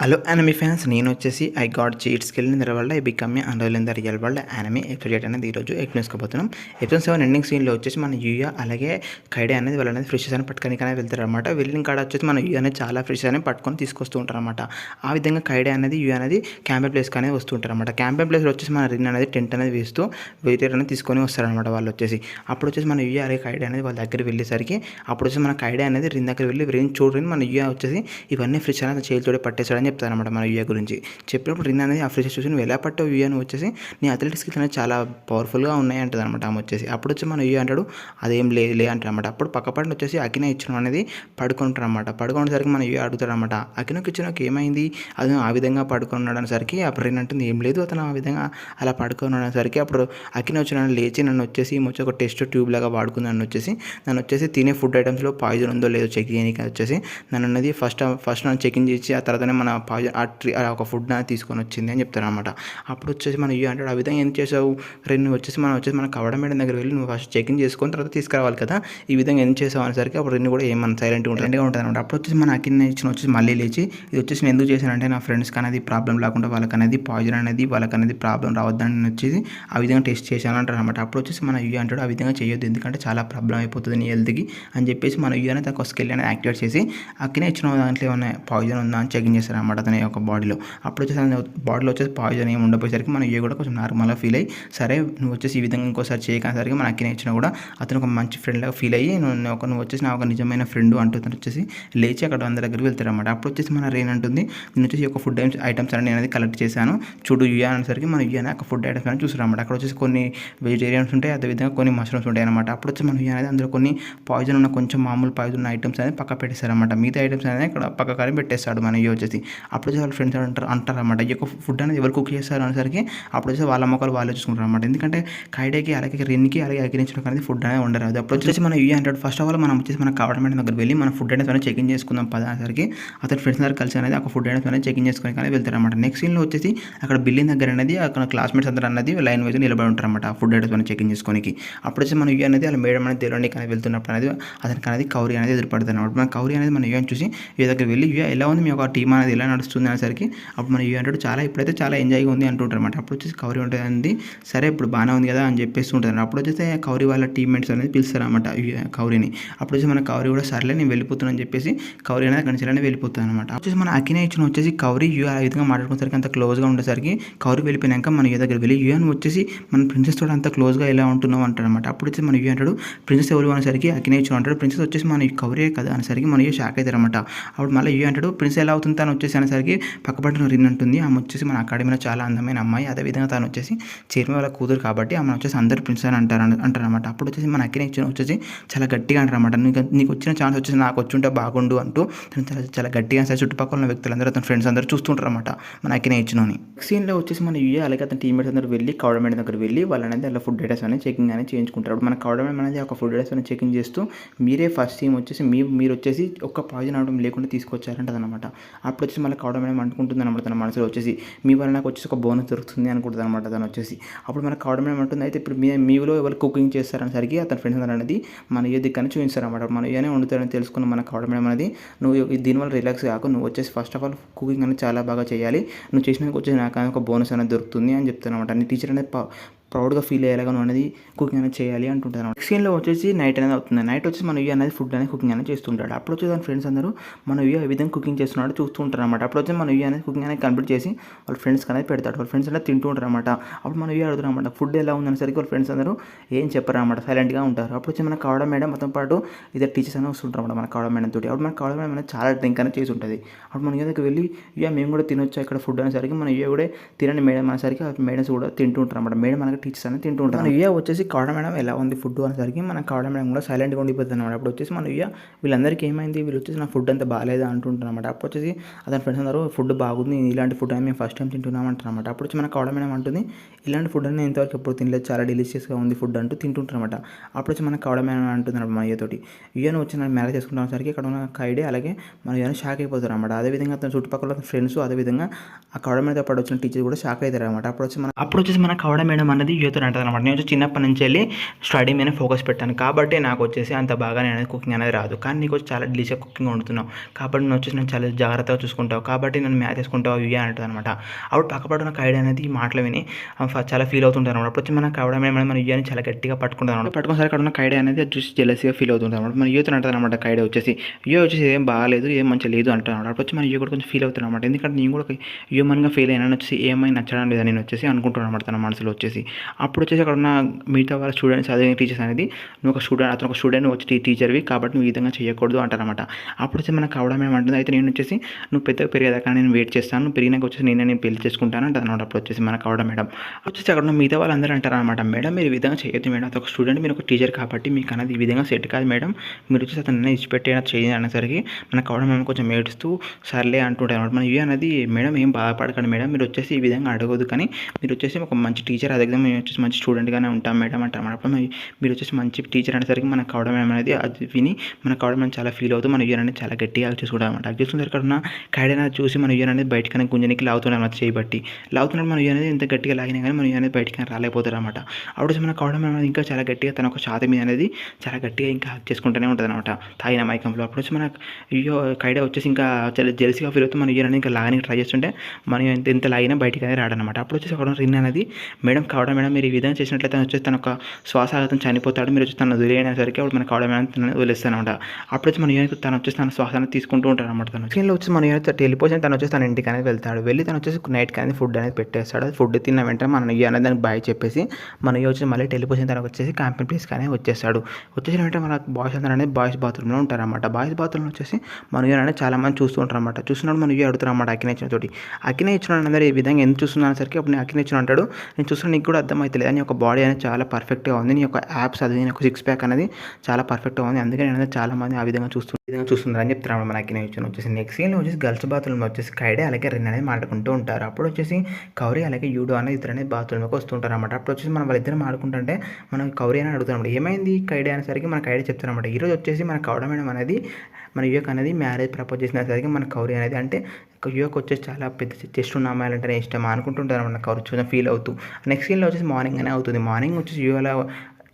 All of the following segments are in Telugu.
హలో యానిమీ ఫ్యాన్స్, నేను వచ్చేసి I got cheat skill in the world I become a unroll in the real world anime episode అనేది ఈరోజు ఎక్స్ప్లెయిన్స్కోబోతున్నాం. ఎపిసోడ్ 7 ఎండింగ్ సీన్లో వచ్చేసి మన యూయా అలాగే కైడే అనేది వాళ్ళనేది ఫ్రెషెస్ అని పట్టుకొని వెళ్తారు అనమాట. వెళ్ళిన కాడ వచ్చేసి మన యూయా అనేది చాలా ఫ్రెషెస్ అని పట్టుకొని తీసుకొస్తూ ఉంటారు అనమాట. ఆ విధంగా కైడే అనేది యూయా అనేది క్యాంపెయిన్ ప్లేస్కి అనేది వస్తూ ఉంటారు అనమాట. క్యాంపెయిన్ ప్లేస్లో వచ్చేసి మన రిన్ అనేది టెంట్ అనేది వేస్తూ వెయిటర్ అనేది తీసుకొని వస్తారనమాట. వాళ్ళు వచ్చేసి అప్పుడు వచ్చేసి మన యూయా అలాగే కైడే అనేది వాళ్ళ దగ్గర వెళ్ళేసరికి అప్పుడు వచ్చేసి మన కైడే అనేది రిన్ దగ్గర వెళ్ళి రిన్ చూడని మన యూయా వచ్చేసి ఇవన్నీ ఫ్రెష్ అనేది చేతితోడే పట్టేశాడని చెప్తారు అనమాట. మన యూయా గురించి చెప్పినప్పుడు రిన్ అనేది ఆ ఫ్రెష్ చూసి నువ్వు ఎలా పట్టావు యూయాను వచ్చేసి నీ అథ్లెటిక్స్ స్కిల్స్ అనేది చాలా పవర్ఫుల్గా ఉన్నాయి అంటుంది అనమాట. ఆమె వచ్చేసి అప్పుడు వచ్చి మన యూయా అంటాడు అదేం లే అంటారు అనమాట. అప్పుడు పక్కపడిన వచ్చేసి అకిన ఇచ్చిన అనేది పడుకుంటారు అనమాట. పడుకునేసరికి మన యూయా అడుగుతాడు అనమాట, అకినకి ఇచ్చినకి ఏమైంది, అది ఆ విధంగా పడుకున్నాడు అనేసరికి అప్పుడు రిన్ అంటుంది ఏం లేదు, అతను ఆ విధంగా అలా పడుకున్నాడు అనేసరికి అప్పుడు అకిన వచ్చిన లేచి నన్ను వచ్చేసి వచ్చి ఒక టెస్ట్ ట్యూబ్ లాగా వాడుకుంది. నన్ను వచ్చేసి తినే ఫుడ్ ఐటమ్స్లో పాయిజన్ ఉందో లేదో చెక్ చేయడానికి వచ్చేసి నన్ను అన్నది ఫస్ట్ నన్ను చెకింగ్ చేసి ఆ తర్వాతనే మన పాయిజన్ ఒక ఫుడ్ అనేది తీసుకొని వచ్చింది అని చెప్తారు అనమాట. అప్పుడు వచ్చేసి మన యూయా అంటాడు ఆ విధంగా ఏం చేసావు రెండు వచ్చేసి మన కవడ మేడం దగ్గర వెళ్ళి నువ్వు ఫస్ట్ చెకింగ్ చేసుకొని తర్వాత తీసుకురావాలి కదా, ఈ విధంగా ఏం చేసావు అనేసరికి అప్పుడు రెండు కూడా ఏమన్నా సైలెంట్గా ఉంటుంది అనమాట. అప్పుడు వచ్చేసి మన అకిన్ ఇచ్చిన వచ్చేసి మళ్ళీ లేచి ఇది వచ్చేసి నేను ఎందుకు చేశానంటే నా ఫ్రెండ్స్కి అనేది ప్రాబ్లం లేకుండా వాళ్ళకనేది పాయిజన్ అనేది వాళ్ళకనేది ప్రాబ్లం రావద్దని వచ్చేసి ఆ విధంగా టెస్ట్ చేశాను అంటారు అనమాట. అప్పుడు వచ్చేసి మన యూయా అంటాడు ఆ విధంగా చేయొద్దు, ఎందుకంటే చాలా ప్రాబ్లం అయిపోతుంది నీ హెల్త్కి అని చెప్పేసి మన యూయా అనేది తన స్కిల్ అనేది యాక్టివేట్ చేసి అక్కినే ఇచ్చిన దాంట్లో ఏమైనా పాయిజన్ ఉందా అని చెకింగ్ చేస్తారు అనమాట తన యొక్క బాడీలో. అప్పుడు వచ్చేసి బాడీలో వచ్చేసి పాయిజన్ ఏమి ఉండపోయేసరికి మన ఏ కూడా కొంచెం నార్మల్గా ఫీల్ అయ్యి సరే నువ్వు వచ్చేసి ఈ విధంగా ఇంకోసారి చేయకనేసరికి మన అక్కినే ఇచ్చినా కూడా అతను ఒక మంచి ఫ్రెండ్ లాగా ఫీల్ అయ్యి నువ్వు వచ్చేసి నా ఒక నిజమైన ఫ్రెండ్ అంటూ తను వచ్చేసి లేచి అక్కడ అందరి దగ్గరికి వెళ్తారు అనమాట. అప్పుడు వచ్చేసి మన రేన్ అంటుంది నేను వచ్చేసి ఒక ఫుడ్ ఐటమ్స్ అని నేను అనేది కలెక్ట్ చేశాను చూడు యూయా అనేసరికి మన యూయా ఒక ఫుడ్ ఐటమ్స్ అని చూస్తారు అనమాట. అక్కడ వచ్చేసి కొన్ని వెజిటేరియన్స్ ఉంటాయి, అదేవిధంగా కొన్ని మష్రూమ్స్ ఉంటాయి అనమాట. అప్పుడు వచ్చి మన యూయా అనేది అందులో కొన్ని పాయిజన్ ఉన్న కొంచెం మామూలు పాయిజన్ ఉన్న ఐటమ్స్ అనేది పక్క పెట్టేస్తారనమాట. మిగతా ఐటమ్స్ అనేది ఇక్కడ పక్క కానీ పెట్టేస్తాడు మన యూయా వచ్చేసి. అప్పుడు వచ్చి వాళ్ళ ఫ్రెండ్స్ అంటారనమాట ఈ యొక్క ఫుడ్ అనేది ఎవరు కుక్ చేస్తారు అనేసరికి అప్పుడు వచ్చి వాళ్ళ మొక్కలు వాళ్ళే చూసుకుంటారు అనమాట. ఎందుకంటే కైడేకి అలాగే రిన్కి అలాగే అగ్గించడం అనేది ఫుడ్ అనేది ఉండరాదు. అప్పుడు వచ్చేసి మన యూయా అంటాడు ఫస్ట్ ఆఫ్ ఆల్ మనం వచ్చేసి మన గవర్నమెంట్ దగ్గర వెళ్ళి మన ఫుడ్ అనేది చెకింగ్ చేసుకుందాం పద అనేసరికి అతని ఫ్రెండ్స్ దగ్గర కలిసి అనేది ఒక ఫుడ్ అనేది చెకింగ్ చేసుకుని కానీ వెళ్తారు అనమాట. నెక్స్ట్ సీన్లో వచ్చేసి అక్కడ బిల్డింగ్ దగ్గర అనేది అక్కడ క్లాస్మేట్స్ అందరూ అన్నది లైన్ వైజ్ నిలబడి ఉంటారు అనమాట ఫుడ్ అనేది చెకింగ్ చేసుకోనికి. అప్పుడు వచ్చి మన యూయా అనేది అలా మేడం అనేది తెలియడానికి అనేది వెళ్తున్నప్పుడు అనేది అతనికి అనేది కౌరి అనేది ఎదురుపడుతుంది అనమాట. మన కౌరి అనేది మన యూయా చూసి యూయా దగ్గర వెళ్ళి యూయా ఎలా ఉంది మీ ఒక టీమ్ అనేది ఎలా నడుస్తుంది అనేసరికి అప్పుడు మన యూయా అంటాడు ఇప్పుడైతే చాలా ఎంజాయ్గా ఉంది అంటుంటారు అనమాట. అప్పుడు వచ్చేసి కౌరి ఉంటుంది సరే ఇప్పుడు బాగానే ఉంది కదా అని చెప్పేసి ఉంటుంది. అప్పుడు వచ్చేసి కౌరి వాళ్ళ టీమ్మేట్స్ అనేది పిలుస్తారు అనమాట కౌరిని. అప్పుడు వచ్చి మన కౌరి కూడా సర్లే నేను వెళ్ళిపోతున్నాను అని చెప్పేసి కౌరి అనేది అక్కడి నుంచి వెళ్ళిపోతాను అనమాట. వచ్చేసి మన అకినే ఇచ్చిన వచ్చేసి కౌరి యూయా ఆ విధంగా మాట్లాడుకునేసరికి అంత క్లోజ్గా ఉండేసరికి కౌరి వెళ్ళిపోయినాక మన యూయా దగ్గర వెళ్ళి యూయా నువ్వు వచ్చేసి మన ప్రిన్సెస్ తోడు అంత క్లోజ్గా ఎలా ఉంటున్నావు అంటాడు అనమాట. అప్పుడు వచ్చి మన యూయా అంటాడు ప్రిన్సెస్ ఎవరు అనేసరికి అకినే ఇచ్చిన అంటాడు ప్రిన్సెస్ వచ్చేసి మన కౌరే కదా అనేసరికి మన యూయా షాక్ అవుతారు అనమాట. అప్పుడు మళ్ళీ యూయా అంటాడు ప్రిన్సెస్ ఎలా అవుతుంది తను వచ్చేసి అనేసరికి పక్కపట్టిన రిన్ అంటుంది ఆమె వచ్చేసి మన అకాడమీలో చాలా అందమైన అమ్మాయి, అదేవిధంగా తను వచ్చేసి చైర్మన్ వాళ్ళ కూతురు కాబట్టి ఆమె వచ్చేసి అందరు ప్రిన్సెస్ అని అంటారనమాట. అప్పుడు వచ్చేసి మన అక్కినే ఇచ్చిన వచ్చేసి చాలా గట్టిగా అంటారనమాట. నీకు వచ్చిన ఛాన్స్ వచ్చేసి నాకు వచ్చుంటే బాగుండు అంటూ తను చాలా గట్టిగా సరే చుట్టుపక్కల ఉన్న వ్యక్తులందరూ అతని ఫ్రెండ్స్ అందరూ చూస్తుంటారు అనమాట మన అక్కినే ఇచ్చినని. సీన్లో వచ్చేసి మన యూయా అలాగే అతని టీమ్మేట్స్ అందరూ వెళ్ళి గవర్నమెంట్ దగ్గర వెళ్ళి వాళ్ళనేది అలా ఫుడ్ ఐటమ్స్ అనేది చెకింగ్ అనేది చేయించుకుంటారు. మన గవర్నమెంట్ అనేది ఒక ఫుడ్ ఐటమ్స్ అనేది చెకింగ్ చేస్తూ మీరే ఫస్ట్ టీమ్ వచ్చేసి మీరు వచ్చేసి ఒక్క పాయిజన్ అవడం లేకుండా తీసుకొచ్చారంటది అనమాట. అప్పుడు వచ్చేసి మళ్ళీ గవర్నమెంట్ అనుకుంటుంది అనమాట తన మనసులో వచ్చేసి మీ వల్ల నాకు వచ్చేసి ఒక బోనస్ దొరుకుతుంది అనుకుంటుంది అనమాట తను వచ్చేసి. అప్పుడు మన గవర్నమెంట్ అంటుంది అయితే ఇప్పుడు మీలో ఎవరు కుకింగ్ చేస్తారనేసరికి అతని ఫ్రెండ్స్ అనేది మన ఏ దిక్కని చూపిస్తారనమాట. మన ఏనే వండుతారని తెలుసుకున్న మన గవర్నమెంట్ అనేది నువ్వు దీనివల్ల రిలాక్స్ కాకు, నువ్వు వచ్చేసి ఫస్ట్ ఆఫ్ ఆల్ కుకింగ్ అనేది చాలా బాగా చేయాలి, నువ్వు చేసినాక వచ్చేసి నాకు ఒక బోనస్ అనేది దొరుకుతుంది అని చెప్తాను అనమాట. నీ టీచర్ అనేది ప్రౌడ్గా ఫీల్ అయ్యేలాగా నువ్వు అనేది కుకింగ్ అనేది చేయాలి అంటుంటారు అనమాట. సీన్లో వచ్చేసి నైట్ అనేది అవుతుంది. నైట్ వచ్చేసి మన యూయా అనేది ఫుడ్ అనేది కుకింగ్ అనేది చేస్తుంటాడు. అప్పుడు వచ్చి దాని ఫ్రెండ్స్ అందరూ మన యూయా ఏ విధంగా కుకింగ్ చేస్తున్నాడు చూస్తూ ఉంటారు అనమాట. అప్పుడు వచ్చి మన యూయా అనేది కుకింగ్ అనేది కంప్లీట్ చేసి వాళ్ళ ఫ్రెండ్స్కి అనేది పెడతాడు. వాళ్ళ ఫ్రెండ్స్ అనేది తింటూ ఉంటారు అనమాట. అప్పుడు మన యూయా అడుగుతారు అనమాట ఫుడ్ ఎలా ఉందనేసరికి వాళ్ళ ఫ్రెండ్స్ అందరూ ఏం చెప్పరు అనమాట, సైలెంట్గా ఉంటారు. అప్పుడు వచ్చి మన కావడ మేడం మొత్తం పాటు ఇద్దరు టీచర్స్ అనేది వస్తుంటారు అనమాట మన కావడ మేడం తోటి. అప్పుడు మన కావడ మేడం అనేది చాలా డ్రింక్ అనేది చేసి ఉంటుంది. అప్పుడు మన యూయా దగ్గర వెళ్ళి యూయా మేము కూడా తినొచ్చా ఇక్కడ ఫుడ్ అనేసరికి మన యూయా కూడా తినండి మేడం అనేసరికి మేడమ్స్ కూడా తింటూ ఉంటారు అనమాట. మేడం మనకి టీచర్స్ అనేది తింటూ ఉంటారు. మన యూయా వచ్చేసి కావడ మేడం ఎలా ఉంది ఫుడ్ అనేసరికి మన కావడ మేడం కూడా సైలెంట్గా ఉండిపోతుంది అనమాట. అప్పుడు వచ్చేసి మన యూయా వీళ్ళందరికీ ఏమైంది, వీళ్ళు వచ్చేసి నా ఫుడ్ అంతా బాగాలేదా అంటుంటారు అనమాట. అప్పుడు వచ్చేసి అతని ఫ్రెండ్స్ అందరూ ఫుడ్ బాగుంది, ఇలాంటి ఫుడ్ అని మేము ఫస్ట్ టైం తింటున్నాం అంటారు అనమాట. అప్పుడు వచ్చి మన కావడ మేడం అంటుంది ఇలాంటి ఫుడ్ అని నేను ఇంతవరకు ఎప్పుడు తినలేదు, చాలా డెలిషియస్గా ఉంది ఫుడ్ అంటూ తింటుంటారు అనమాట. అప్పుడు వచ్చి మన కావడ మేడం అంటుంది అనమాట మన యూతోటి యూయాను వచ్చి నేను మ్యారేజ్ చేసుకుంటాం సరికి అక్కడ ఉన్న కైడే అలాగే మన యూయాను షాక్ అయిపోతారు అనమాట. అదేవిధంగా అతని చుట్టుపక్కల ఫ్రెండ్స్ అదేవిధంగా ఆ కావడ మేడంతో పాటు వచ్చిన టీచర్ కూడా షాక్ అవుతారు అనమాట. అప్పుడు వచ్చేసి మన కావడ మేడం అనేది అనేది యూతో అంటుంది అనమాట. నేను చిన్నప్పటి నుంచి వెళ్ళి స్టడీ మీద ఫోకస్ పెట్టాను కాబట్టి నాకు వచ్చేసి అంత బాగా నేను అనేది కుకింగ్ అనేది రాదు. కానీ నీకు చాలా డిలీషియస్గా కుకింగ్ వండుతున్నావు కాబట్టి నువ్వు వచ్చేసి నేను చాలా జాగ్రత్తగా చూసుకుంటావు కాబట్టి నన్ను మ్యాచ్ చేసుకుంటావు యూఏ అంటుంది అనమాట. అప్పుడు పక్కపడున్న కైడ్ అనేది ఈ మాటలు విని చాలా ఫీల్ అవుతుంటారు అనమాట. అప్పుడు వచ్చి మన కావడం ఏమైనా మన యూఏని చాలా గట్టిగా పట్టుకుంటారు అనమాట. పట్టుకుని అక్కడ ఉన్న కైడ్ అనేది చూసి జెలసీగా ఫీల్ అవుతుంది అనమాట. మన యూతో అంటుంది అనమాట కైడ్ వచ్చేసి యూఏ వచ్చేసి ఏం బాగాలేదు ఏం మంచిగా లేదు అంటారు అనమాట. అప్పుడు వచ్చి మన యూఏ కూడా కొంచెం ఫీల్ అవుతుంది అనమాట. ఎందుకంటే నేను కూడా హ్యూమన్గా ఫీల్ అయినా వచ్చేసి ఏమైనా నచ్చడం లేదా నేను వచ్చేసి అనుకుంటున్నాను అనమాట తన మనసులో వచ్చేసి. అప్పుడు వచ్చేసి అక్కడ ఉన్న మిగతా వాళ్ళ స్టూడెంట్స్ అదే టీచర్స్ అనేది నువ్వు ఒక స్టూడెంట్ అతను ఒక స్టూడెంట్ వచ్చి టీచర్వి కాబట్టి నువ్వు ఈ విధంగా చేయకూడదు అంటారనమాట. అప్పుడు వచ్చి మనకు కావడం ఏమంటుంది అయితే నేను వచ్చేసి నువ్వు పెద్దగా పెరిగేదాకా నేను వెయిట్ చేస్తాను, నువ్వు పెరిగినాక వచ్చేసి నేను పెళ్లి చేసుకుంటాను అంటారు అనమాట. అప్పుడు వచ్చేసి మనకు కావడం మేడం వచ్చేసి అక్కడ ఉన్న మిగతా వాళ్ళందరూ అంటారనమాట, మేడం మీరు ఈ విధంగా చేయొద్దు మేడం, అతను ఒక స్టూడెంట్ మీరు ఒక టీచర్ కాబట్టి మీకు అనేది ఈ విధంగా సెట్ కాదు మేడం, మీరు వచ్చేసి అతను ఇచ్చిపెట్టి చేయండి అనేసరికి మనకు కావడం మేము కొంచెం ఏడుస్తూ సర్లే అంటుంటారు అనమాట. మన ఇవి అనేది మేడం ఏం బాధపడకండి మేడం, మీరు వచ్చేసి ఈ విధంగా అడగదు కానీ మీరు వచ్చేసి ఒక మంచి టీచర్ అదే మేము వచ్చేసి మంచి స్టూడెంట్గానే ఉంటాం మేడం అంటారు అనమాట. అప్పుడు మీరు వచ్చేసి మంచి టీచర్ అనేసరికి మనకు కావడం అనేది అది విని మనకు కావడం మనం చాలా ఫీల్ అవుతూ మన ఇయర్ అనేది చాలా గట్టిగా చూసుకుంటాం అనమాట. చూసుకున్న ఇక్కడ ఉన్న కైడ్ అనేది చూసి మన ఇయర్ అనేది బయటకనే గుంజనికి లాగుతున్నాం అనమాట. చేయబట్టి లాగుతున్నప్పుడు మన ఇయర్ అనేది ఎంత గట్టిగా లాగినా కానీ మన ఇయర్ అనేది బయటకి రాలేకపోతారు అనమాట. అప్పుడు మన కావడం అనేది ఇంకా చాలా గట్టిగా తన ఒక ఛాతి మీద అనేది చాలా గట్టిగా ఇంకా హక్ చేసుకుంటూనే ఉంటుంది అనమాట తాగిన మైకంలో. అప్పుడు వచ్చి మన అయ్యో కైడ్ వచ్చేసి ఇంకా చాలా జెల్సీగా ఫీల్ అవుతూ మన ఇయర్ అనేది ఇంకా లాగడానికి ట్రై చేస్తుంటే మనం ఎంత లాగినా బయటికి అనేది రాడనమాట. అప్పుడు వచ్చేసి అక్కడ రిన్ అనేది మేడం కావడం మేడం మీరు ఈ విధంగా చేసినట్లయితే వచ్చేసి తన ఒక శ్వాసఘాతం చనిపోతాడు, మీరు వచ్చి తను వదిలేసరికి అప్పుడు మన కావడం అనేది వదిలేస్తానమాట. అప్పుడు వచ్చి మన యూనిట్ తను వచ్చేసి తన శ్వాసాన్ని తీసుకుంటూ ఉంటారు అనమాట. తను సీన్లో వచ్చి మన యూనిట్ వెళ్ళిపోయి తను వచ్చేసి తన ఇంటికి అనేది వెళ్తాడు. వెళ్ళి తను వచ్చేసి నైట్కి అనేది ఫుడ్ అనేది పెట్టేస్తాడు. అది ఫుడ్ తిన్న వెంటనే మన యూ అనేది దానికి బాయ్ చెప్పేసి మన యూ వచ్చి మళ్ళీ వెళ్ళిపోయిన తనకు వచ్చేసి క్యాంపింగ్ ప్లేస్కి అనేది వచ్చేస్తాడు. వచ్చేసిన వెంటనే మన బాయ్స్ అందరూ అనేది బాయ్స్ బాత్రూంలో ఉంటారన్నమాట. బాయ్స్ బాత్రూంలో వచ్చేసి మన యూ అనేది చాలా మంది చూస్తూ ఉంటారు అనమాట. చూస్తున్నప్పుడు మన యూ అడుగుతారు అనమాట అక్కినే ఇచ్చిన తోటి, అక్కినే ఇచ్చిన అందరూ ఈ విధంగా ఎందుకు చూస్తున్నాను సరికి అప్పుడు నేను అక్కినే ఇచ్చిన అంటాడు, నేను చూస్తున్నా నీకు కూడా అర్థమవుతలేదు, నీ యొక్క బాడీ అనేది చాలా పర్ఫెక్ట్గా ఉంది, నీ యొక్క యాప్స్ అది నీ యొక్క సిక్స్ ప్యాక్ అనేది చాలా పర్ఫెక్ట్గా ఉంది, అందుకే నేను అనేది చాలా మంది ఆ విధంగా చూస్తున్నారు అని చెప్తారు మన అక్కినే ఇచ్చిన. వచ్చేసి నెక్స్ట్ సీన్లో వచ్చేసి గర్ల్స్ బాత్రూమ్లో వచ్చేసి కైడే అలాగే రిన్ అనేది మాట్లాడుకుంటూ ఉంటారు. అప్పుడు వచ్చేసి కౌరి అలాగే యూడో అనేది ఇద్దరు అనేది బాత్రూమ్లోకి వస్తుంటారు అనమాట. అప్పుడు వచ్చేసి మనం వాళ్ళిద్దరు మాడుకుంటుంటే మనం కౌరి అని అడుగుతాం ఏమైంది కైడే అనేసరికి మన కైడే చెప్తారనమాట, ఈరోజు వచ్చేసి మన కౌడ మేడం అనేది మన యువక్ అనేది మ్యారేజ్ ప్రపోజ్ చేసినసరికి మన కౌరి అనేది అంటే యువక్ వచ్చేసి చాలా పెద్ద చెస్ట్ ఉన్న అమ్మాయిలంటేనే ఇష్టం అనుకుంటుంటారు అన్నమాట. కౌరి చూసిన ఫీల్ అవుతూ నెక్స్ట్ సీన్లో వచ్చేసి మార్నింగ్ అనే అవుతుంది. మార్నింగ్ వచ్చేసి యువల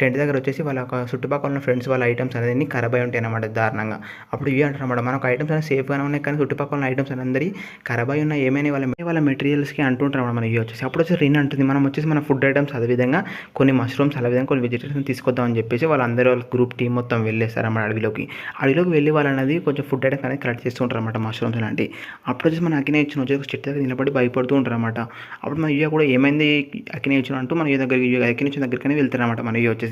టెంట్ దగ్గర వచ్చేసి వాళ్ళ ఒక చుట్టుపక్కల ఉన్న ఫ్రెండ్స్ వాళ్ళ ఐటమ్స్ అనేది ఖరాబ్ అయి ఉంటాయి అన్నమాట దారుణంగా. అప్పుడు ఇవి అంటారు అన్నమాట మనకు ఐటమ్స్ అనేది సేఫ్గానే ఉన్నాయి కానీ చుట్టుపక్కల ఉన్న ఐటమ్స్ అందరి ఖరాబ్ అయి ఉన్నాయి ఏమైనా వాళ్ళ మెటీరియల్స్కి అంటుంటారు అన్నమాట మన ఇవి వచ్చేసి. అప్పుడు వచ్చి రిన్ అంటుంది మనం వచ్చేసి మన ఫుడ్ ఐటమ్స్ అదేవిధంగా కొన్ని మష్రూమ్స్ అదేవిధంగా కొన్ని వెజిటేబుల్స్ తీసుకొద్దామని చెప్పేసి వాళ్ళందరూ వాళ్ళ గ్రూప్ టీం మొత్తం వెళ్ళేస్తారు అన్నమాట అడవిలోకి వెళ్ళి వాళ్ళనేది కొంచెం ఫుడ్ ఐటమ్స్ అనేది కలెక్ట్ చేస్తూ ఉంటారు అన్నమాట మష్రూమ్స్ లాంటివి. అప్పుడు వచ్చేసి మన అకినే ఇచ్చిన వచ్చేసి చెట్టు దగ్గర నిలబడి భయపడుతూ ఉంటారు అన్నమాట. అప్పుడు మన ఇవి కూడా ఏమైంది అకినే ఇచ్చిన అంటూ మన అకినే ఇచ్చిన దగ్గరికి వెళ్తారన్నమాట. మన ఇవి వచ్చేసి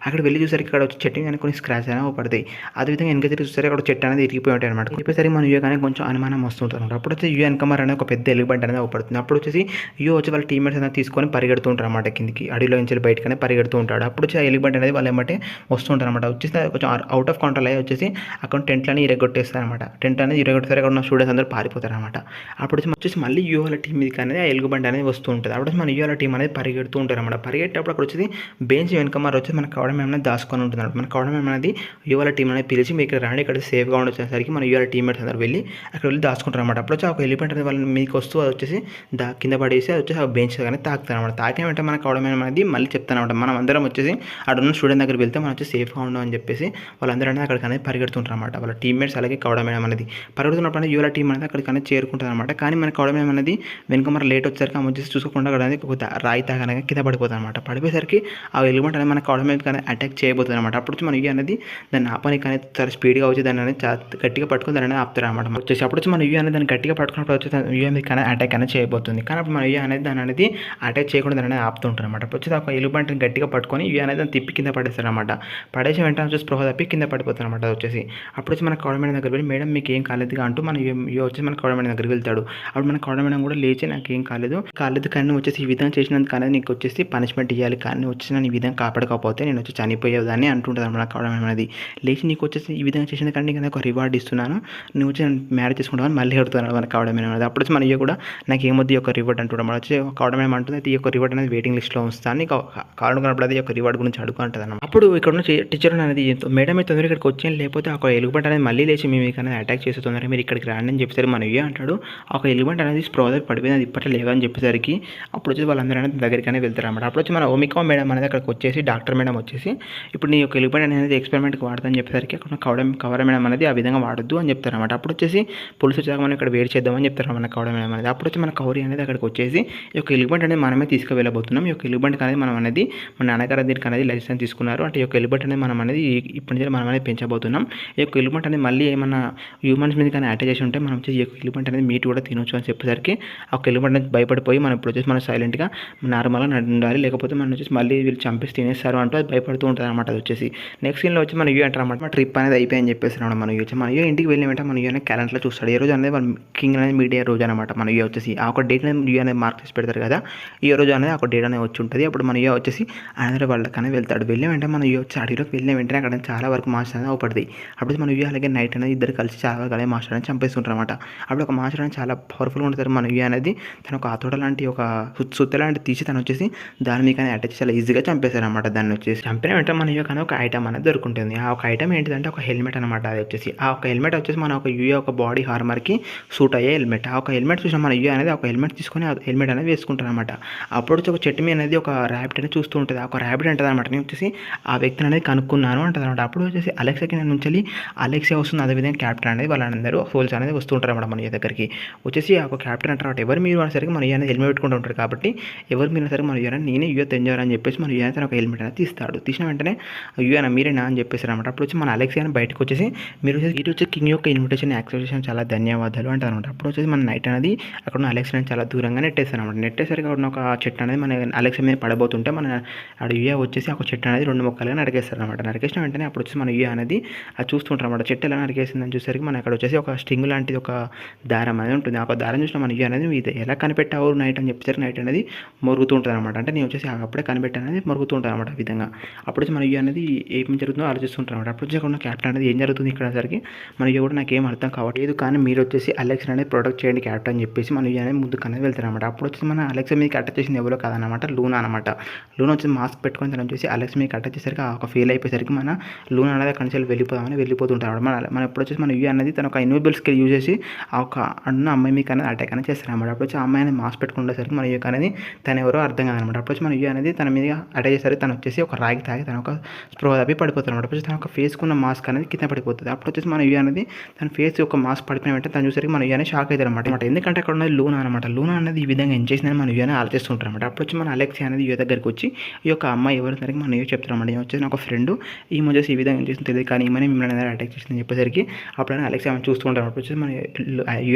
అక్కడ వెళ్ళి చూసరికి ఇక్కడ వచ్చి చెట్టు కానీ కొన్ని స్క్రాచ్ అనేవి పడతాయి. అదేవిధంగా వెనక తిరిగి చూసరికి అక్కడ చెట్టు అనేది ఇరిగిపోయి ఉంటాయి అనమాట. ఇరిగిపోయేసరికి మన యూ కానీ కొంచెం అనుమానం వస్తుంటారు. అప్పుడు వచ్చి యూ వెనకమర్ అనేది ఒక పెద్ద ఎలుగుబంటి అనేది పడుతుంది. అప్పుడు వచ్చేసి యూ వచ్చి వాళ్ళ టీమేట్స్ అనేది తీసుకొని పరిగెడుతూ ఉంటారు అన్నమాట కిందికి అడవిలో నుంచి బయటకనే పరిగెడుతూ ఉంటాడు. అప్పుడు వచ్చి ఆ ఎలుగుబంటి అనేది వాళ్ళు ఏమంటే వస్తుంటారు అనమాట. వచ్చేసి కొంచెం అవుట్ ఆఫ్ కంట్రోల్ అయ్యి వచ్చేసి అక్కడ టెంట్లని ఇరగొట్టేస్తారు అనమాట. టెంట్ అనేది ఇరగొట్టేసరికి అక్కడ ఉన్న స్టూడెంట్స్ అందరూ పారిపోతారు అనమాట. అప్పుడు వచ్చేసి మళ్ళీ యూ వాళ్ళ టీం మీదకి అనేది ఆ ఎలుగుబంటి అనేది వస్తూ ఉంటుంది. అప్పుడు మన యూ వాళ్ళ టీం అనేది పరిగెడుతూ ఉంటారు అనమాట. పరిగెట్టేటప్పుడు అక్కడ వచ్చేసి బెంచ్ వెనకమర్ వచ్చి మన కావడం ఏమైనా దాచుకొని ఉంటుంది. మన కావడం అనేది యువల టీం అనేది పిలిచి మీకు ఇక్కడ రాండి ఇక్కడ సేఫ్గా ఉండొచ్చేసరికి మన యువల టీమ్మేట్స్ అందరూ వెళ్ళి అక్కడ వెళ్ళి దాచుకుంటారు అనమాట. అప్పుడు వచ్చి ఒక ఎలిఫెంట్ అనేది వాళ్ళని మీకు వస్తూ అది వచ్చేసి కింద పడేసి అది వచ్చేసి ఆ బెంచ్ కానీ తాకుతారు అనమాట. తాకిన వెంటనే మన కావడం అనేది మళ్ళీ చెప్తాను అనమాట. మనం అందరం వచ్చేసి అక్కడ ఉన్న స్టూడెంట్ దగ్గర వెళ్తే మనం వచ్చి సేఫ్గా ఉండడం అని చెప్పేసి వాళ్ళందరూ అనేది అక్కడికి అనేది పరిగెడుతుంటారు అనమాట. వాళ్ళ టీమ్మేట్స్ అలాగే కావడం అనేది పరిగెడుతున్నప్పుడు యువల టీం అనేది అక్కడికి అనేది చేరుకుంటారు అనమాట. కానీ మన కావడం అనేది వెనుక మరి లేట్ వచ్చేసరికి ఆమె వచ్చేసి చూసుకోకుండా అక్కడ అనేది ఒక రాయి తాగనగా కింద పడిపోతుంది అనమాట. పడిపోయేసరికి ఆ ఎలిమెంట్ అనేది మన కావడం మీద కానీ అటాక్ చేయబోతుంది అనమాట. అప్పుడు మన యూ అనేది దాన్ని ఆపడానికి అనేది చాలా స్పీడ్గా వచ్చి దాన్ని అనేది గట్టిగా పట్టుకుని దాన్ని అనేది ఆపుతారు అనమాట. వచ్చేసి అప్పుడు వచ్చి మన యూ అనేది దాన్ని గట్టిగా పట్టుకున్నప్పుడు వచ్చి యూ అనేది కానీ అటాక్ అనేది చేయబోతుంది. కానీ అప్పుడు మన యూ అనేది దాన్ని అనేది అటాక్ చేయకుండా దాన్ని అనేది ఆపుతుంటారు అనమాట. అప్పుడు వచ్చి ఒక ఎలుగుబంటిని గట్టిగా పట్టుకొని యూ అనేది దాన్ని తిప్పి కింద పడేస్తారు అనమాట. పడేసి వెంటనే వచ్చి స్పృహ తప్పి కింద పడిపోతారు అనమాట. వచ్చేసి అప్పుడు వచ్చి మన కౌడ మేడం దగ్గర వెళ్ళి మేడం మీకు ఏం కాలేదుగా అంటూ మన యూ వచ్చేసి మన కౌడ మేడం దగ్గరికి వెళ్తాడు. అప్పుడు మన కౌడ మేడం కూడా లేచి నాకు ఏం కాలేదు కానీ వచ్చేసి ఈ విధంగా చేసినందుకు అనేది నీకు వచ్చేసి పనిష్మెంట్ ఇవ్వాలి కానీ వచ్చేసి నేను ఈ విధంగా కాపాడకపోతే కాకపోతే నేను వచ్చి చనిపోయేదాన్ని అంటుంటుంది అనమాట కావడం అనేది. లేచి నీకు వచ్చేసి ఈ విధంగా చేసిన కానీ నీకు ఒక రివార్డ్ ఇస్తున్నాను, నువ్వు వచ్చి మ్యారేజ్ చేసుకుంటామని మళ్ళీ అడుగుతున్నాను మనకు కావడం అనేది. అప్పుడు వచ్చి మన ఇయ్య కూడా నాకు ఏమొద్దు ఈ యొక్క రివార్డ్ అంటుంటాం వచ్చి కావడం ఏమంటుంది, అయితే ఈ యొక్క రివార్డ్ అనేది వెయిటింగ్ లిస్ట్లో ఉంచుతాను, నీకు కావాలనుకున్నప్పుడు అది ఈ యొక్క రివార్డ్ గురించి అడుగుంటుంది అన్నమాట. అప్పుడు ఇక్కడ ఉన్న టీచర్ అనేది మేడం మీరు తొందరగా ఇక్కడికి వచ్చేయండి, లేకపోతే ఒక ఎలుగుబంటి అనేది మళ్ళీ లేచి మేము అనేది అటాక్ చేసే తొందరగా మీరు ఇక్కడికి రాండి అని చెప్పేసరికి మన ఇయ్య అంటాడు, ఒక ఎలుగుబంటి అనేది స్ప్రో పడిపోయింది, అది ఇప్పట్లో లేవని చెప్పేసరికి అప్పుడు వచ్చి వాళ్ళందరూ అనేది దగ్గరికి అనేది వెళ్తారు అన్నమాట. అప్పుడు వచ్చి మన ఓమికా మేడం అనేది అక్కడికి వచ్చేసి డాక్టర్ మేడం వచ్చేసి ఇప్పుడు నీ యొక్క ఎలుగుబంటి అనేది ఎక్స్పెరిమెంట్కి వాడదని చెప్పేసరికి అక్కడ కవర మేడం అనేది ఆ విధంగా వాడద్దు అని చెప్తారు అన్నమాట. అప్పుడు వచ్చేసి పులుసు వచ్చాక మనం ఇక్కడ వేడి చేద్దామని చెప్తారు మన కవడ మేడం అనేది. అప్పుడు వచ్చి మన కౌరి అనేది అక్కడికి వచ్చేసి ఈ యొక్క ఎలుగుబంటి అనేది మనమే తీసుకువెళ్ళబోతున్నాం, ఈ యొక్క ఎలుగుబంటికి అనేది మనం అనేది మన నాన్నగారు దీనికి అనేది లైసెన్స్ తీసుకున్నారు, అంటే ఈ యొక్క ఎలుగుబంటి అనేది మనం అనేది ఇప్పటి నుంచి మనం అనేది పెంచబోతున్నాం. ఈ యొక్క ఎలుగుబంటి అనేది మళ్ళీ ఏమన్నా హ్యూమన్స్ మీద కానీ అటాక్ చేసి ఉంటే మనం వచ్చి ఈ యొక్క ఎలుగుబంటి అనేది మీట్ కూడా తినొచ్చు అని చెప్పేసరికి ఆ యొక్క ఎలుగుబంటి అనేది భయపడిపోయి మనం ఇప్పుడు వచ్చేసి మనం సైలెంట్గా నార్మల్గా ఉండాలి, లేకపోతే మనం వచ్చేసి మళ్ళీ వీళ్ళు చంపేసి తినేస్తారు అంటూ అది భయపడుతూ ఉంటుంది అనమాట. అది వచ్చేసి నెక్స్ట్ సీన్లో వచ్చి మన యూ అంటారు అనమాట, మా ట్రిప్ అనేది అయిపోయిందని చెప్పేసి అనమాట. మన వచ్చి మన ఇంటికి వెళ్ళిన వెంటనే మన అనేది క్యాలెండర్లో చూస్తాడు, ఏ రోజు అనేది వాళ్ళు కింగ్ అనేది మీడియా రోజు అనమాట. మన వచ్చేసి ఆ ఒక డేట్ అనేది యూ అనేది మార్క్ చేసి పెడతారు కదా, ఈ రోజు అనేది ఒక డేట్ అనేది వచ్చి ఉంటుంది. అప్పుడు మన వచ్చేసి అందరూ వాళ్ళకనే వెళ్తాడు. వెళ్ళే వెంటనే మన వచ్చి అడవిలోకి వెళ్ళిన వెంటనే అక్కడ చాలా వరకు మాస్టర్ అనేది అవపడుతుంది. అప్పుడు మన అలాగే నైట్ అనేది ఇద్దరు కలిసి చాలా వరకు అలాగే మాస్టర్ అనేది చంపేస్తుంటారు అనమాట. అప్పుడు ఒక మాస్టర్ అనేది చాలా పవర్ఫుల్గా ఉంటారు. మన అనేది తన ఒక ఆతోడ లాంటి ఒక సుత్త లాంటి తీసి తను వచ్చేసి దాని మీద అటాచ్ చాలా ఈజీగా చంపేశారు అనమాట. దాన్ని వచ్చేసి చంపిన వెంటనే మన కానీ ఒక ఐటమ్ అనేది దొరుకుంటుంది. ఆ ఒక ఐటమ్ ఏంటిదంటే ఒక హెల్మెట్ అనమాట. అది వచ్చేసి ఆ ఒక హెల్మెట్ వచ్చేసి మన ఒక ఒక బాడీ హార్మర్కి సూట్ అయ్యే హెల్మెట్. ఆ ఒక హెల్మెట్ చూసిన మన అనేది ఒక హెల్మెట్ తీసుకొని ఆ హెల్మెట్ అనేది వేసుకుంటారు అనమాట. అప్పుడు వచ్చి ఒక చెట్టు మీద అనేది ఒక ర్యాబిట్ అనేది చూస్తూ ఉంటుంది. ఆ ఒక ర్యాబిట్ అంటుంది అనమాట, నేను వచ్చేసి ఆ వ్యక్తిని అనేది కనుక్కున్నాను అంటుంది అనమాట. అప్పుడు వచ్చేసి అలెక్సాకి నేను నుంచి అలెక్సా వస్తుంది, అదేవిధంగా క్యాప్టెన్ అనేది వాళ్ళందరూ సోల్స్ అనేది వస్తుంటారు అనమాట మన దగ్గరికి. వచ్చేసి ఆ ఒక క్యాప్టెన్ అంటారు ఎవరు మీరు అనేసరికి మన అనేది హెల్మెట్ పెట్టుకుంటూ ఉంటారు కాబట్టి ఎవరు మీరు సరికి మన నేనే తెంజారు అని చెప్పేసి మన తన ఒక హెల్మెట్ అనేది తీస్తాడు. తీసిన వెంటనే మీరేనా అని చెప్పేసి అనమాట. అప్పుడు వచ్చి మన అలెక్సా అని బయటకు వచ్చేసి మీరు వచ్చి కింగ్ యొక్క ఇన్విటేషన్ యాక్సెప్ట్ చేసిన చాలా ధన్యవాదాలు అంటారు అనమాట. అప్పుడు వచ్చేసి మన నైట్ అనేది అక్కడ ఉన్న అలెక్సా చాలా దూరంగా నెట్టేస్తాను అనమాట. నెట్టేసరికి ఉన్న ఒక చెట్టు అనేది మన అలెక్సా మీద పడబోతుంటే మన వచ్చేసి ఒక చెట్టు అనేది రెండు మొక్కలుగా నరికేస్తారు అనమాట. నరికేసిన వెంటనే అప్పుడు వచ్చి మన అనేది అది చూస్తుంటారు అనమాట. చెట్టు ఎలా నరికేసిందని చూసరికి మన అక్కడ వచ్చేసి ఒక స్ట్రింగ్ లాంటిది ఒక దారం అనేది ఉంటుంది. ఆ దారం చూసిన మన అనేది ఇది ఎలా కనిపెట్టావు నైట్ అని చెప్పేసరికి నైట్ అనేది మొరుగుతూ ఉంటుంది అనమాట. అంటే నేను వచ్చేసి అప్పుడే కనిపెట్టాను అనేది మొరుగుతూ ఉంటాను అనమాట. ఆ విధంగా అప్పుడు వచ్చి మన అనేది ఏం జరుగుతుందో ఆలోచిస్తుంటారు అనమాట. అప్పుడు వచ్చి అక్కడ ఉన్న క్యాప్టెన్ అనేది ఏం జరుగుతుంది ఇక్కడ సరికి మన కూడా నాకు ఏం అర్థం కావట్లేదు, కానీ మీరు వచ్చేసి అలెక్సా అనేది ప్రొటెక్ట్ చేయండి క్యాప్టెన్ అని చెప్పేసి మన అనేది ముందుకు అనేది వెళ్తారు అనమాట. అప్పుడు వచ్చి మన అలెక్సా మీకు అటాచ్ చేసింది ఎవరో కాదనమాట, లూనా అనమాట. లూనా వచ్చి మాస్క్ పెట్టుకొని తను వచ్చేసి అలెక్సా మీకు అటాచ్ చేసరికి ఒక ఫెయిల్ అయిపోయేసరికి మన లూనా అనేది అక్కడి నుంచి వెళ్ళిపోతుంటారు అనమాట. మన ఎప్పుడు వచ్చేసి మన అనేది తన ఒక ఇన్విజిబుల్ స్కిల్ యూజ్ చేసి ఆ ఒక అన్న అమ్మాయి మీకు అనేది అటాక్ అనేది చేస్తారు అనమాట. అప్పుడు వచ్చి ఆ అమ్మాయి అనేది మాస్క్ పెట్టుకునేసరికి మన అనేది తను ఎవరో అర్థం కాదనమాట. అప్పుడు వచ్చి మన అనేది తన మీద అటాక్ చేసరికి తను వచ్చేసి ఒక రాగి తాగి తన ఒక స్ప్రో తప్పి పడిపోతారు అనమాట. అప్పుడు తన ఒక ఫేస్కున్న మాస్క్ అనేది కింద పడిపోతుంది. అప్పుడు వచ్చేసి మన అనేది తన ఫేస్ ఒక మాస్క్ పడిపోయిన వెంటనే తను చూసరికి మన అనేది షాక్ అవుతారు అనమాట. ఎందుకంటే అక్కడ ఉన్నది లూనా అనమాట. లూనా అనేది ఈ విధంగా ఏం చేసిందని మన అనేది ఆలోచిస్తుంటారు అనమాట. అప్పుడు వచ్చి మన అలెక్సా అనేది దగ్గరికి వచ్చి ఈ యొక్క అమ్మాయి ఎవరు సరికి మన చెప్తారు అనమాట. వచ్చేసి నాకు ఫ్రెండ్ ఈ వచ్చేసి ఈ విధంగా ఏం చేసింది తెలియదు, కానీ ఈమె మిమ్మల్ని అటాక్ చేసిందని చెప్పేసరికి అప్పుడు అలెక్సా ఆమె చూస్తూ ఉంటారు. అప్పుడు వచ్చేసి మన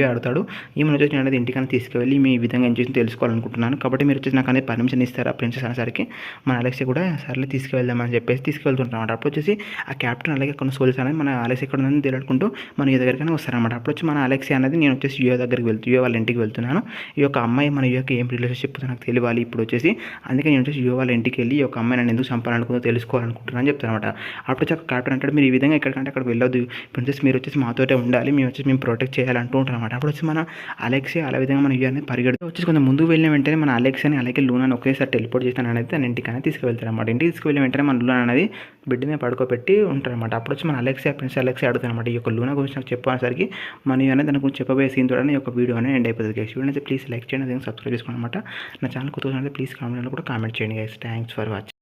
అడుగుతాడు, ఈమె వచ్చేసి నేను అనేది ఇంటికన్నా తీసుకువెళ్ళి మీ ఈ విధంగా ఏం చేసి తెలుసుకోవాలనుకుంటున్నాను, కాబట్టి మీరు వచ్చేసి నాకు అనేది పర్మిషన్ ఇస్తారా ప్రిన్సెస్ అనేసరికి మన అలెక్సా కూడా సర్లే తీసుకువెళ్దామని చెప్పేసి తీసుకెళ్తుంటారు. అప్పుడు వచ్చేసి ఆ క్యాప్టెన్ అలాగే కొన్ని సోల్స్ అనేది మన అలెక్సా ఎక్కడ ఉందని తెలియకుంటూ మన దగ్గరికి వస్తారనమాట. అప్పుడు వచ్చి మన అలెక్సా అనేది నేను వచ్చేసి దగ్గరికి వాళ్ళ ఇంటికి వెళ్తున్నాను, ఈ యొక్క అమ్మాయి మన ఏం రిలేషన్షిప్ నాకు తెలియాలి ఇప్పుడు వచ్చేసి, అందుకే నేను వచ్చేసి వాళ్ళ ఇంటికి వెళ్ళి ఈ యొక్క అమ్మాయి నన్ను ఎందుకు చంపాలనుకుందో తెలుసుకోవాలనుకుంటున్నాను అని చెప్తాను అనమాట. అప్పుడు వచ్చి క్యాప్టెన్ అంటాడు మీరు ఈ విధంగా ఎక్కడికంటే అక్కడ వెళ్ళొద్దు ప్రిన్సెస్, మీరు వచ్చేసి మాతోటే ఉండాలి, మేము వచ్చేసి మేము ప్రొటెక్ట్ చేయాలంటూ ఉంటాం అనమాట. అప్పుడు వచ్చి మన అలెక్సా అలా విధంగా మన అనేది పరిగెడుతూ వచ్చేసి కొంచెం ముందుకు వెళ్ళిన వెంటనే మన అలెక్సాని అలాగే లూనాని ఒకేసారి టెలిపోర్ట్ చేస్తాను అనేది తన ఇంటికి అనేది తీసుకువెళ్తారు అనమాట. ఇంటికి తీసుకువెళ్ళిన వెంటనే మన లూనా అనేది బిడ్డ మీద పడుకోబెట్టి ఉంటారు అనమాట. అప్పుడు వచ్చి మన అలెక్సా ప్రిన్సెస్ అలెక్సా అడుగుతారు అనమాట, ఈ యొక్క లూనా గురించి నాకు చెప్పేసరికి మన అనేది దాని గురించి చెప్పబోయే సీన్ చూడండి, ఈ యొక్క వీడియో అనేది ఎండ్ అయిపోతుంది గైస్. వీడియో అయితే ప్లీజ్ లైక్ చేయండి, అదే సబ్స్క్రైబ్ చేసుకోండి అనమాట. నా ఛానల్ కొత్తగా ప్లీజ్ కామెంట్లో కూడా కామెంట్ చేయండి గైస్. Thanks for watching.